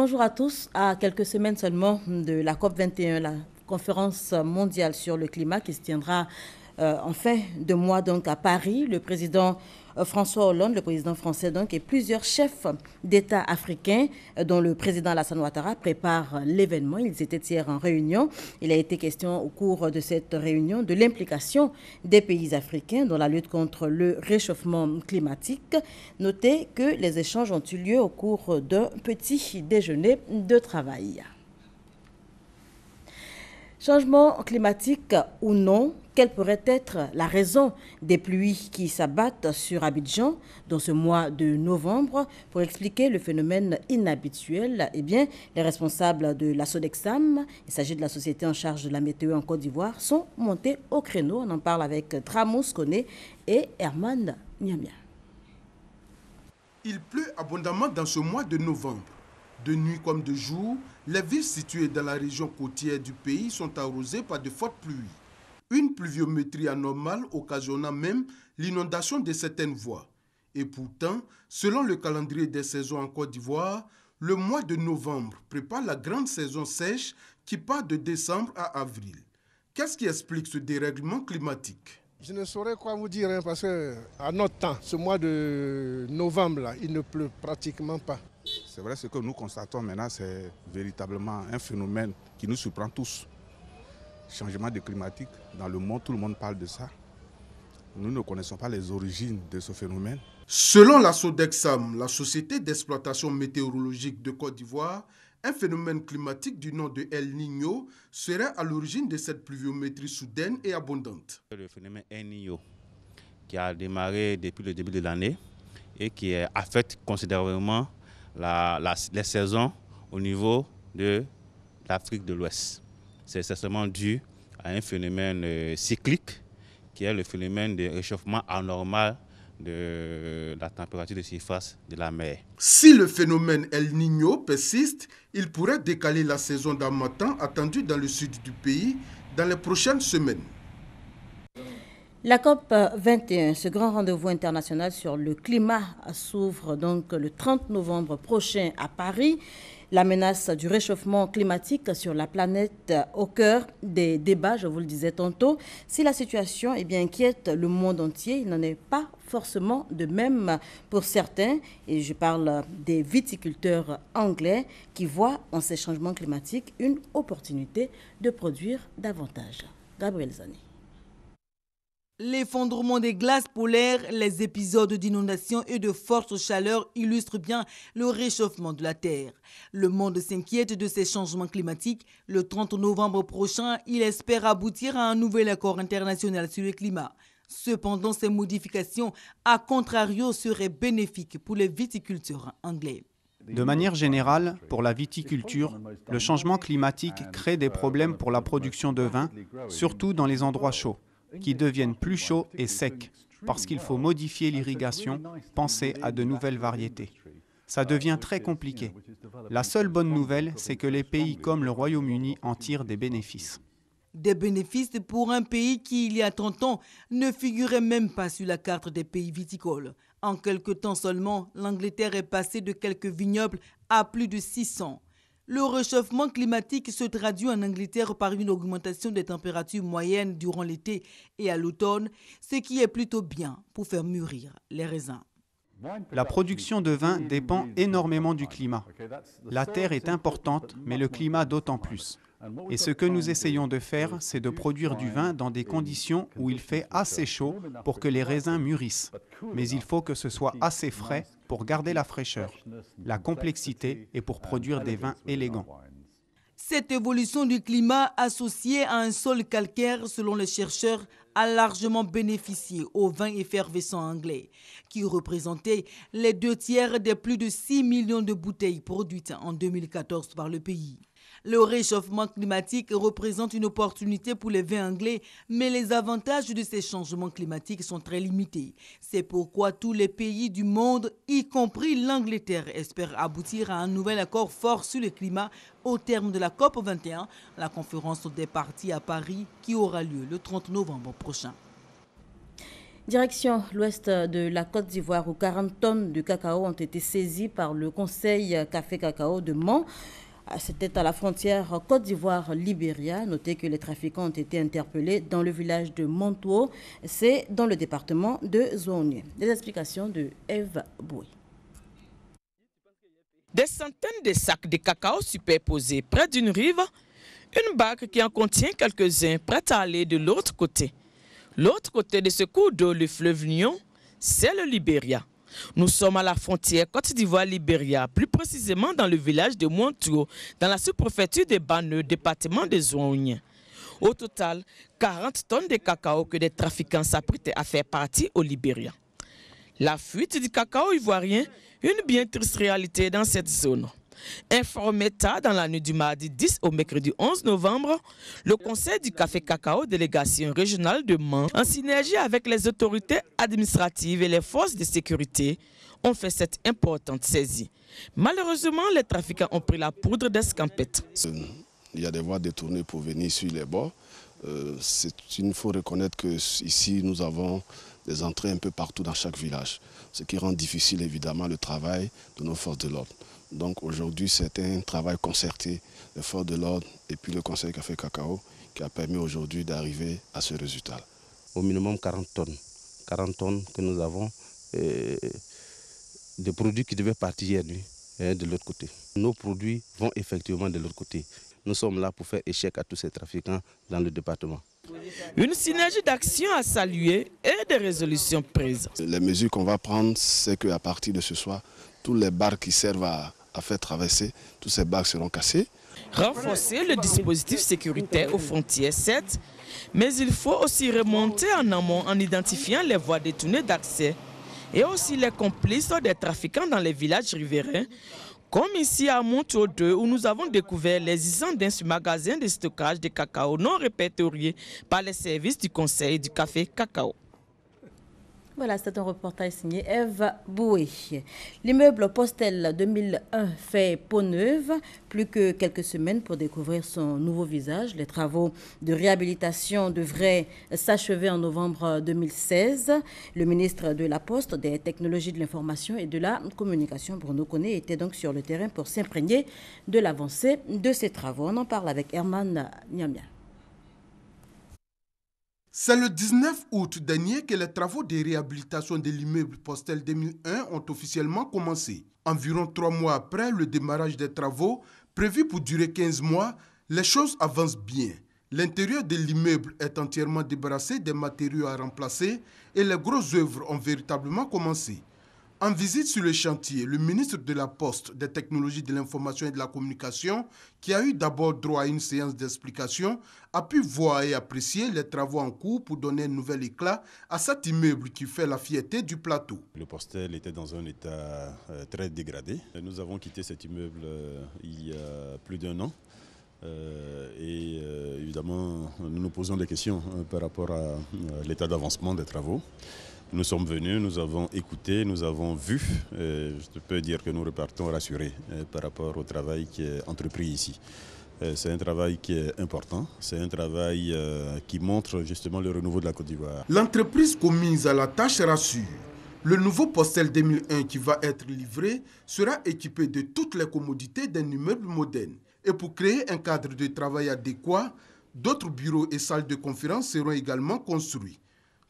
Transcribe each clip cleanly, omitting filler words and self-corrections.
Bonjour à tous. À quelques semaines seulement de la COP21, la conférence mondiale sur le climat qui se tiendra en fin de mois donc à Paris, le président François Hollande, le président français donc, et plusieurs chefs d'État africains, dont le président Alassane Ouattara, préparent l'événement. Ils étaient hier en réunion. Il a été question au cours de cette réunion de l'implication des pays africains dans la lutte contre le réchauffement climatique. Notez que les échanges ont eu lieu au cours d'un petit déjeuner de travail. Changement climatique ou non, quelle pourrait être la raison des pluies qui s'abattent sur Abidjan dans ce mois de novembre? Pour expliquer le phénomène inhabituel, les responsables de la Sodexam, il s'agit de la société en charge de la météo en Côte d'Ivoire, sont montés au créneau. On en parle avec Tramous Koné et Herman Niamia. Il pleut abondamment dans ce mois de novembre. De nuit comme de jour, les villes situées dans la région côtière du pays sont arrosées par de fortes pluies. Une pluviométrie anormale occasionnant même l'inondation de certaines voies. Et pourtant, selon le calendrier des saisons en Côte d'Ivoire, le mois de novembre prépare la grande saison sèche qui part de décembre à avril. Qu'est-ce qui explique ce dérèglement climatique? Je ne saurais quoi vous dire parce qu'à notre temps, ce mois de novembre, là, il ne pleut pratiquement pas. C'est vrai, ce que nous constatons maintenant, c'est véritablement un phénomène qui nous surprend tous. Changement de climatique, dans le monde, tout le monde parle de ça. Nous ne connaissons pas les origines de ce phénomène. Selon la Sodexam, la société d'exploitation météorologique de Côte d'Ivoire, un phénomène climatique du nom de El Niño serait à l'origine de cette pluviométrie soudaine et abondante. Le phénomène El Niño qui a démarré depuis le début de l'année et qui affecte considérablement les saisons au niveau de l'Afrique de l'Ouest. C'est certainement dû à un phénomène cyclique qui est le phénomène de réchauffement anormal de la température de surface de la mer. Si le phénomène El Niño persiste, il pourrait décaler la saison d'harmattan attendue dans le sud du pays dans les prochaines semaines. La COP21, ce grand rendez-vous international sur le climat, s'ouvre donc le 30 novembre prochain à Paris. La menace du réchauffement climatique sur la planète au cœur des débats, je vous le disais tantôt. Si la situation inquiète le monde entier, il n'en est pas forcément de même pour certains. Et je parle des viticulteurs anglais qui voient en ces changements climatiques une opportunité de produire davantage. Gabriel Zani. L'effondrement des glaces polaires, les épisodes d'inondation et de forte chaleur illustrent bien le réchauffement de la Terre. Le monde s'inquiète de ces changements climatiques. Le 30 novembre prochain, il espère aboutir à un nouvel accord international sur le climat. Cependant, ces modifications, à contrario, seraient bénéfiques pour les viticulteurs anglais. De manière générale, pour la viticulture, le changement climatique crée des problèmes pour la production de vin, surtout dans les endroits chauds, qui deviennent plus chauds et secs, parce qu'il faut modifier l'irrigation, penser à de nouvelles variétés. Ça devient très compliqué. La seule bonne nouvelle, c'est que les pays comme le Royaume-Uni en tirent des bénéfices. Des bénéfices pour un pays qui, il y a 30 ans, ne figurait même pas sur la carte des pays viticoles. En quelque temps seulement, l'Angleterre est passée de quelques vignobles à plus de 600. Le réchauffement climatique se traduit en Angleterre par une augmentation des températures moyennes durant l'été et à l'automne, ce qui est plutôt bien pour faire mûrir les raisins. La production de vin dépend énormément du climat. La terre est importante, mais le climat d'autant plus. Et ce que nous essayons de faire, c'est de produire du vin dans des conditions où il fait assez chaud pour que les raisins mûrissent. Mais il faut que ce soit assez frais pour garder la fraîcheur, la complexité et pour produire des vins élégants. Cette évolution du climat associée à un sol calcaire, selon les chercheurs, a largement bénéficié aux vins effervescents anglais, qui représentaient les 2/3 des plus de 6 millions de bouteilles produites en 2014 par le pays. Le réchauffement climatique représente une opportunité pour les vins anglais, mais les avantages de ces changements climatiques sont très limités. C'est pourquoi tous les pays du monde, y compris l'Angleterre, espèrent aboutir à un nouvel accord fort sur le climat au terme de la COP21, la conférence des parties à Paris qui aura lieu le 30 novembre prochain. Direction l'ouest de la Côte d'Ivoire où 40 tonnes de cacao ont été saisies par le Conseil Café Cacao de Mans. C'était à la frontière Côte d'Ivoire-Libéria. Notez que les trafiquants ont été interpellés dans le village de Montuo. C'est dans le département de Zouaounié. Des explications de Eve Boué. Des centaines de sacs de cacao superposés près d'une rive, une barque qui en contient quelques-uns prête à aller de l'autre côté. L'autre côté de ce cours d'eau, le fleuve Lyon, c'est le Libéria. Nous sommes à la frontière Côte d'Ivoire-Libéria, plus précisément dans le village de Montuo, dans la sous-préfecture de Baneu, département de Zouaounié. Au total, 40 tonnes de cacao que des trafiquants s'apprêtaient à faire partie au Libéria. La fuite du cacao ivoirien, une bien triste réalité dans cette zone. Informé tard dans la nuit du mardi 10 au mercredi 11 novembre, le Conseil du Café Cacao, délégation régionale de Mans, en synergie avec les autorités administratives et les forces de sécurité, ont fait cette importante saisie. Malheureusement, les trafiquants ont pris la poudre d'escampette. Il y a des voies détournées pour venir sur les bords. Il faut reconnaître qu'ici, nous avons des entrées un peu partout dans chaque village, ce qui rend difficile évidemment le travail de nos forces de l'ordre. Donc aujourd'hui, c'est un travail concerté des forces de l'ordre et puis le Conseil Café Cacao qui a permis aujourd'hui d'arriver à ce résultat. Au minimum 40 tonnes. 40 tonnes que nous avons de produits qui devaient partir hier nuit de l'autre côté. Nos produits vont effectivement de l'autre côté. Nous sommes là pour faire échec à tous ces trafiquants dans le département. Une synergie d'action à saluer et de résolutions prises. Les mesures qu'on va prendre, c'est qu'à partir de ce soir, tous les barques qui servent à faire traverser, tous ces barques seront cassées. Renforcer le dispositif sécuritaire aux frontières, certes, mais il faut aussi remonter en amont en identifiant les voies détournées d'accès et aussi les complices des trafiquants dans les villages riverains, comme ici à Montuo 2 où nous avons découvert l'existence d'un magasin de stockage de cacao non répertorié par les services du Conseil du Café Cacao. Voilà, c'est un reportage signé Eve Boué. L'immeuble Postel 2001 fait peau neuve, plus que quelques semaines pour découvrir son nouveau visage. Les travaux de réhabilitation devraient s'achever en novembre 2016. Le ministre de la Poste, des Technologies de l'Information et de la Communication, Bruno Koné, était donc sur le terrain pour s'imprégner de l'avancée de ces travaux. On en parle avec Herman Niamia. C'est le 19 août dernier que les travaux de réhabilitation de l'immeuble Postel 2001 ont officiellement commencé. Environ 3 mois après le démarrage des travaux, prévus pour durer 15 mois, les choses avancent bien. L'intérieur de l'immeuble est entièrement débarrassé des matériaux à remplacer et les grosses œuvres ont véritablement commencé. En visite sur le chantier, le ministre de la Poste, des Technologies de l'Information et de la Communication, qui a eu d'abord droit à une séance d'explication, a pu voir et apprécier les travaux en cours pour donner un nouvel éclat à cet immeuble qui fait la fierté du plateau. Le Postel était dans un état très dégradé. Nous avons quitté cet immeuble il y a plus d'1 an. Évidemment, nous nous posons des questions par rapport à l'état d'avancement des travaux. Nous sommes venus, nous avons écouté, nous avons vu. Je peux dire que nous repartons rassurés par rapport au travail qui est entrepris ici. C'est un travail qui est important, c'est un travail qui montre justement le renouveau de la Côte d'Ivoire. L'entreprise commise à la tâche rassure. Le nouveau Postel 2001 qui va être livré sera équipé de toutes les commodités d'un immeuble moderne. Et pour créer un cadre de travail adéquat, d'autres bureaux et salles de conférence seront également construits.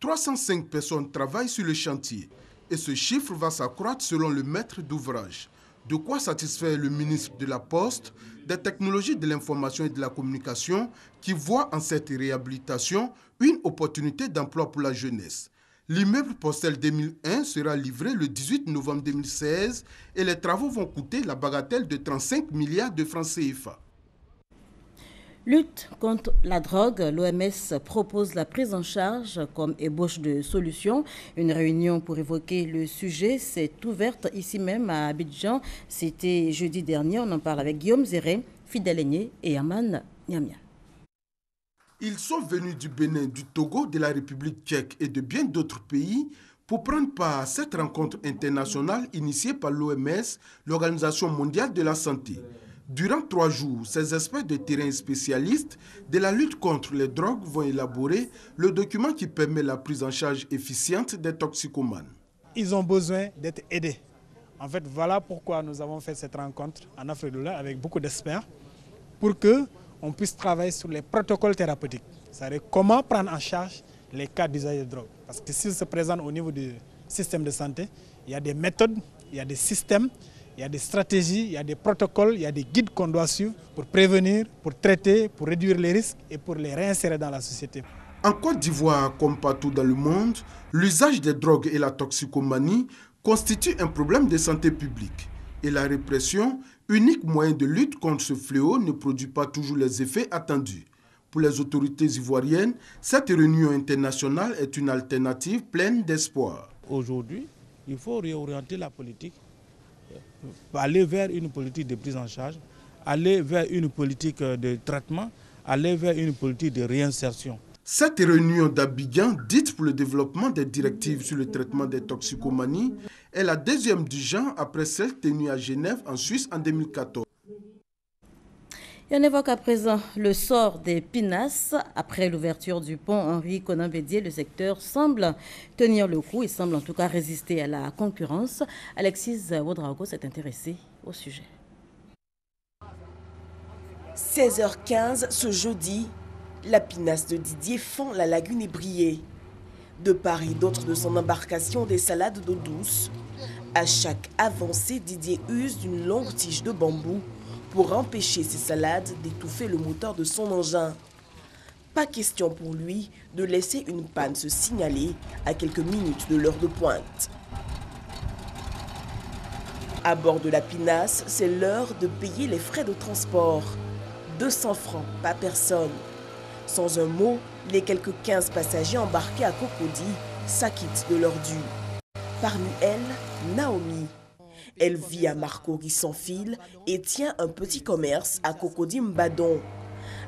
305 personnes travaillent sur le chantier et ce chiffre va s'accroître selon le maître d'ouvrage. De quoi satisfaire le ministre de la Poste, des Technologies de l'Information et de la Communication qui voit en cette réhabilitation une opportunité d'emploi pour la jeunesse. L'immeuble Postel 2001 sera livré le 18 novembre 2016 et les travaux vont coûter la bagatelle de 35 milliards de francs CFA. Lutte contre la drogue, l'OMS propose la prise en charge comme ébauche de solutions. Une réunion pour évoquer le sujet s'est ouverte ici même à Abidjan. C'était jeudi dernier. On en parle avec Guillaume Zéré, Fidèle Aigné et Herman Niamia. Ils sont venus du Bénin, du Togo, de la République tchèque et de bien d'autres pays pour prendre part à cette rencontre internationale initiée par l'OMS, l'Organisation mondiale de la santé. Durant 3 jours, ces experts de terrain spécialistes de la lutte contre les drogues vont élaborer le document qui permet la prise en charge efficiente des toxicomanes. Ils ont besoin d'être aidés. En fait, voilà pourquoi nous avons fait cette rencontre en Afrique de l'Ouest avec beaucoup d'experts pour qu'on puisse travailler sur les protocoles thérapeutiques. C'est-à-dire comment prendre en charge les cas d'usage de drogue. Parce que s'ils se présentent au niveau du système de santé, il y a des méthodes, il y a des systèmes, il y a des stratégies, il y a des protocoles, il y a des guides qu'on doit suivre pour prévenir, pour traiter, pour réduire les risques et pour les réinsérer dans la société. En Côte d'Ivoire, comme partout dans le monde, l'usage des drogues et la toxicomanie constituent un problème de santé publique. Et la répression, unique moyen de lutte contre ce fléau, ne produit pas toujours les effets attendus. Pour les autorités ivoiriennes, cette réunion internationale est une alternative pleine d'espoir. Aujourd'hui, il faut réorienter la politique, aller vers une politique de prise en charge, aller vers une politique de traitement, aller vers une politique de réinsertion. Cette réunion d'Abidjan, dite pour le développement des directives sur le traitement des toxicomanies, est la deuxième du genre après celle tenue à Genève en Suisse en 2014. Et on évoque à présent le sort des pinasses. Après l'ouverture du pont Henri-Konan Bédié, le secteur semble tenir le coup et semble en tout cas résister à la concurrence. Alexis Ouedraogo s'est intéressé au sujet. 16h15 ce jeudi, la pinasse de Didier fend la lagune ébriée. De part et d'autre de son embarcation des salades d'eau douce. À chaque avancée, Didier use d'une longue tige de bambou pour empêcher ses salades d'étouffer le moteur de son engin. Pas question pour lui de laisser une panne se signaler à quelques minutes de l'heure de pointe. À bord de la pinasse, c'est l'heure de payer les frais de transport. 200 francs par personne. Sans un mot, les quelques 15 passagers embarqués à Cocody s'acquittent de leur dû. Parmi elles, Naomi. Elle vit à Marcory sans fil et tient un petit commerce à Cocody Mbadon.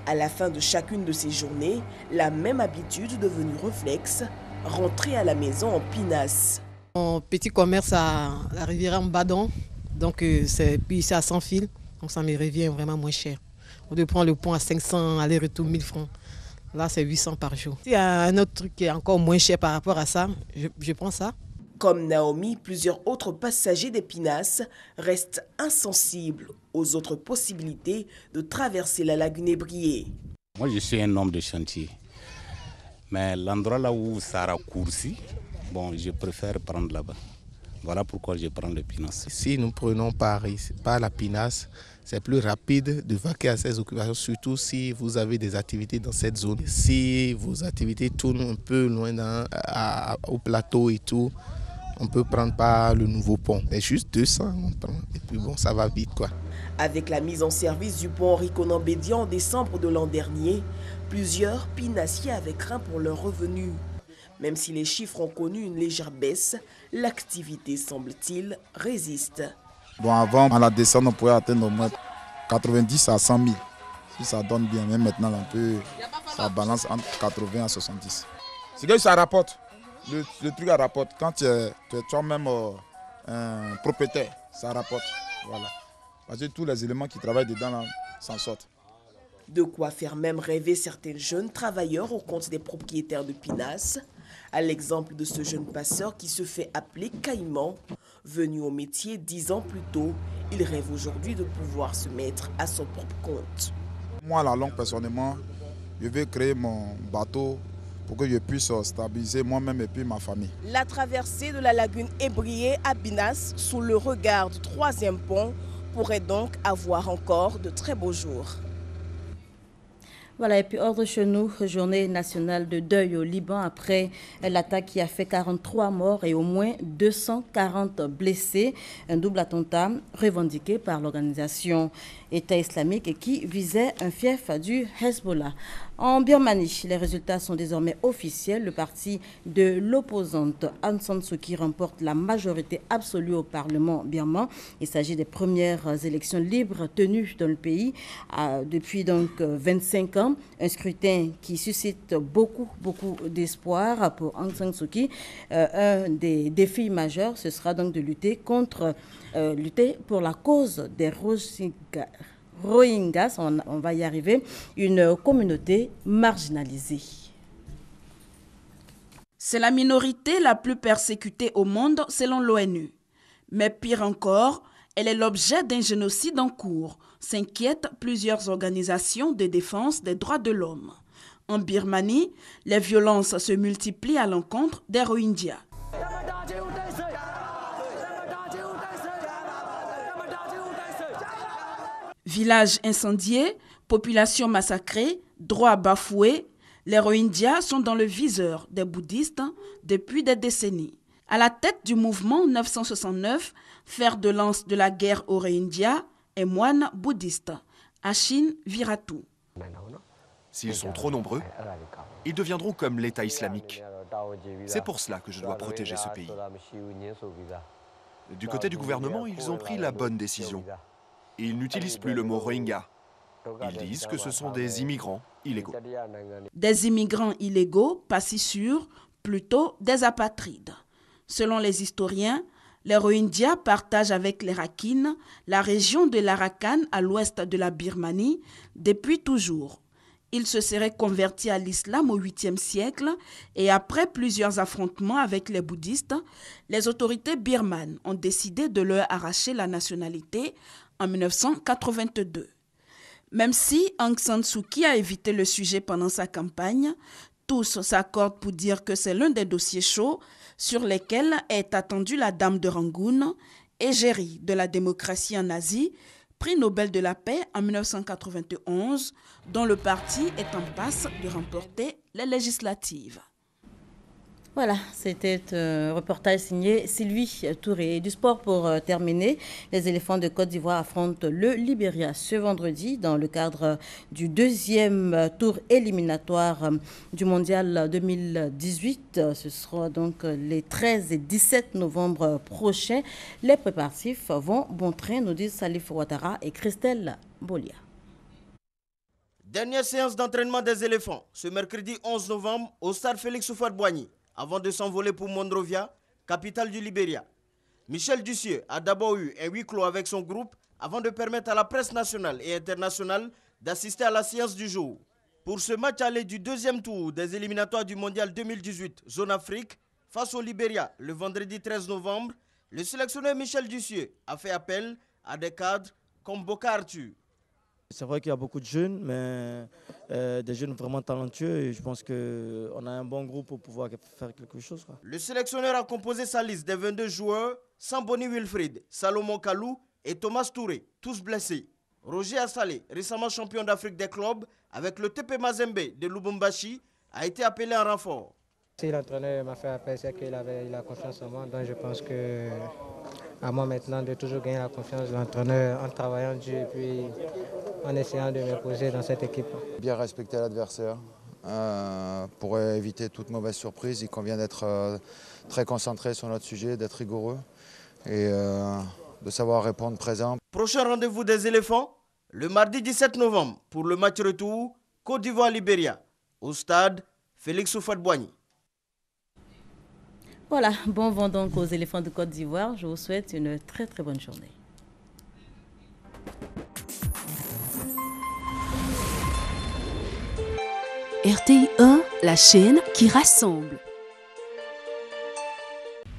À la fin de chacune de ces journées, la même habitude devenue réflexe, rentrer à la maison en pinasse. Mon petit commerce à la rivière Mbadon, donc puis ici à sans fil, donc ça me revient vraiment moins cher. On doit prendre le pont à 500, aller-retour 1000 francs. Là, c'est 800 par jour. Il y a un autre truc qui est encore moins cher par rapport à ça, je prends ça. Comme Naomi, plusieurs autres passagers des pinasses restent insensibles aux autres possibilités de traverser la lagune ébriée. Moi, je suis un homme de chantier. Mais l'endroit là où ça raccourcit, bon, je préfère prendre là-bas. Voilà pourquoi je prends le pinasse. Si nous prenons par la pinasse, c'est plus rapide de vaquer à ces occupations, surtout si vous avez des activités dans cette zone. Si vos activités tournent un peu loin au plateau et tout, on peut prendre par le nouveau pont. C'est juste 200, on prend. Et puis bon, ça va vite quoi. Avec la mise en service du pont Henri-Konan Bédié en décembre de l'an dernier, plusieurs pinassiers avaient craint pour leurs revenus. Même si les chiffres ont connu une légère baisse, l'activité, semble-t-il, résiste. Bon, avant, à la descente, on pouvait atteindre au moins 90 à 100 000. Si ça donne bien, même maintenant, ça balance entre 80 à 70. C'est que ça rapporte. Le truc à rapporte. Quand tu es toi-même un propriétaire, ça rapporte. Voilà. Parce que tous les éléments qui travaillent dedans s'en sortent. De quoi faire même rêver certains jeunes travailleurs au compte des propriétaires de pinasses. À l'exemple de ce jeune passeur qui se fait appeler Caïman. Venu au métier 10 ans plus tôt, il rêve aujourd'hui de pouvoir se mettre à son propre compte. Moi, à la longue, personnellement, je vais créer mon bateau pour que je puisse stabiliser moi-même et puis ma famille. La traversée de la lagune ébriée à Binas, sous le regard du 3e pont, pourrait donc avoir encore de très beaux jours. Voilà, et puis ordre chez nous, journée nationale de deuil au Liban après l'attaque qui a fait 43 morts et au moins 240 blessés. Un double attentat revendiqué par l'organisation État islamique et qui visait un fief du Hezbollah. En Birmanie, les résultats sont désormais officiels. Le parti de l'opposante Aung San Suu Kyi remporte la majorité absolue au Parlement birman. Il s'agit des premières élections libres tenues dans le pays depuis donc 25 ans. Un scrutin qui suscite beaucoup d'espoir pour Aung San Suu Kyi. Un des défis majeurs, ce sera donc de lutter pour la cause des Rohingyas, on va y arriver, une communauté marginalisée. C'est la minorité la plus persécutée au monde selon l'ONU. Mais pire encore, elle est l'objet d'un génocide en cours, s'inquiètent plusieurs organisations de défense des droits de l'homme. En Birmanie, les violences se multiplient à l'encontre des Rohingyas. Villages incendiés, population massacrée, droits bafoués, les Rohingyas sont dans le viseur des bouddhistes depuis des décennies. À la tête du mouvement 969, fer de lance de la guerre aux Rohingyas, est moine bouddhiste, Ashin Viratu. S'ils sont trop nombreux, ils deviendront comme l'État islamique. C'est pour cela que je dois protéger ce pays. Du côté du gouvernement, ils ont pris la bonne décision. Ils n'utilisent plus le mot Rohingya. Ils disent que ce sont des immigrants illégaux. Des immigrants illégaux, pas si sûrs, plutôt des apatrides. Selon les historiens, les Rohingyas partagent avec les Rakhines la région de l'Arakan à l'ouest de la Birmanie depuis toujours. Ils se seraient convertis à l'islam au 8e siècle et après plusieurs affrontements avec les bouddhistes, les autorités birmanes ont décidé de leur arracher la nationalité en 1982. Même si Aung San Suu Kyi a évité le sujet pendant sa campagne, tous s'accordent pour dire que c'est l'un des dossiers chauds sur lesquels est attendue la Dame de Rangoon, égérie de la démocratie en Asie, prix Nobel de la paix en 1991, dont le parti est en passe de remporter les législatives. Voilà, c'était un reportage signé Sylvie Touré. Et du sport pour terminer, les éléphants de Côte d'Ivoire affrontent le Libéria ce vendredi dans le cadre du deuxième tour éliminatoire du mondial 2018. Ce sera donc les 13 et 17 novembre prochains. Les préparatifs vont bon train, nous disent Salif Ouattara et Christelle Bolia. Dernière séance d'entraînement des éléphants ce mercredi 11 novembre au stade Félix Houphouët-Boigny. Avant de s'envoler pour Monrovia, capitale du Libéria. Michel Dussieu a d'abord eu un huis clos avec son groupe avant de permettre à la presse nationale et internationale d'assister à la séance du jour. Pour ce match aller du deuxième tour des éliminatoires du Mondial 2018 Zone Afrique face au Libéria le vendredi 13 novembre, le sélectionneur Michel Dussieu a fait appel à des cadres comme Boka Arthur. C'est vrai qu'il y a beaucoup de jeunes, mais des jeunes vraiment talentueux et je pense qu'on a un bon groupe pour pouvoir faire quelque chose. Le sélectionneur a composé sa liste des 22 joueurs sans Bonnie Wilfried, Salomon Kalou et Thomas Touré, tous blessés. Roger Assalé, récemment champion d'Afrique des clubs avec le TP Mazembe de Lubumbashi, a été appelé en renfort. Si l'entraîneur m'a fait appel, c'est qu'il a confiance en moi, donc je pense que à moi maintenant de toujours gagner la confiance de l'entraîneur en travaillant dur et puis en essayant de m'imposer dans cette équipe. Bien respecter l'adversaire pour éviter toute mauvaise surprise. Il convient d'être très concentré sur notre sujet, d'être rigoureux et de savoir répondre présent. Prochain rendez-vous des éléphants, le mardi 17 novembre pour le match retour Côte d'Ivoire-Libéria au stade Félix Houphouët-Boigny. Voilà, bon vent donc aux éléphants de Côte d'Ivoire. Je vous souhaite une très très bonne journée. RTI 1, la chaîne qui rassemble.